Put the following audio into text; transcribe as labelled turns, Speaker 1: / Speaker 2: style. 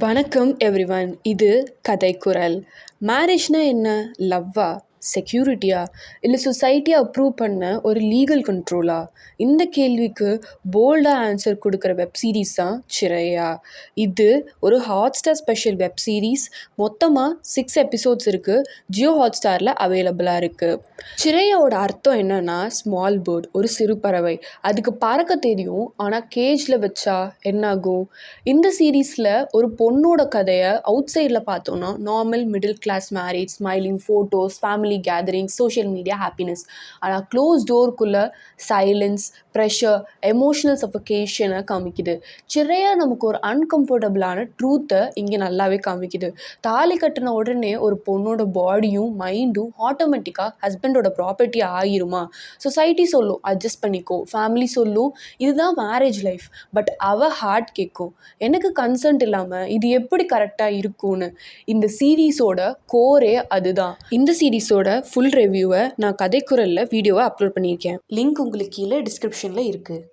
Speaker 1: வணக்கம் எவ்ரிவன். இது கதைக்குரல். மேரேஜ்னா என்ன? லவ்வா? செக்யூரிட்டியா? இல்லை சொசைட்டியை அப்ரூவ் பண்ண ஒரு லீகல் கண்ட்ரோலா? இந்த கேள்விக்கு போல்டாக ஆன்சர் கொடுக்குற வெப் சீரிஸ் தான் சிறையா. இது ஒரு ஹாட்ஸ்டார் ஸ்பெஷல் வெப் சீரிஸ். மொத்தமாக 6 எபிசோட்ஸ் இருக்குது. ஜியோ ஹாட்ஸ்டாரில் அவைலபிளாக இருக்குது. சிறையோட அர்த்தம் என்னன்னா, ஸ்மால் பேர்ட், ஒரு சிறு பறவை. அதுக்கு பறக்க தெரியும், ஆனால் கேஜில் வச்சா என்னாகும்? இந்த சீரீஸில் ஒரு பொண்ணோட கதையை அவுட் சைடில் பார்த்தோன்னா normal middle class marriage, smiling photos, family gathering, social media, happiness. ஆனால் க்ளோஸ் டோருக்குள்ளே சைலன்ஸ், ப்ரெஷர், எமோஷனல் சஃபகேஷனை காமிக்குது. சிறையா நமக்கு ஒரு அன்கம்ஃபர்டபுளான ட்ரூத்தை இங்கே நல்லாவே காமிக்குது. தாலி கட்டின உடனே ஒரு பொண்ணோட பாடியும் மைண்டும் ஆட்டோமேட்டிக்காக ஹஸ்பண்டோட ப்ராப்பர்ட்டி ஆகிருமா? சொசைட்டி சொல்லும் அட்ஜஸ்ட் பண்ணிக்கோ, ஃபேமிலி சொல்லும் இதுதான் மேரேஜ் லைஃப். பட் ஹார்ட் கேட்கும், எனக்கு கன்சென்ட் இல்லாமல் இது எப்படி கரெக்டாக இருக்கும்னு. இந்த சீரீஸோட கோரே அதுதான். இந்த சீரீஸோட ஃபுல் ரிவ்யூவை நான் கதைக்குரலில் வீடியோவை அப்லோட் பண்ணியிருக்கேன். லிங்க் உங்களுக்கு கீழே டிஸ்கிரிப்ஷனில் இருக்குது.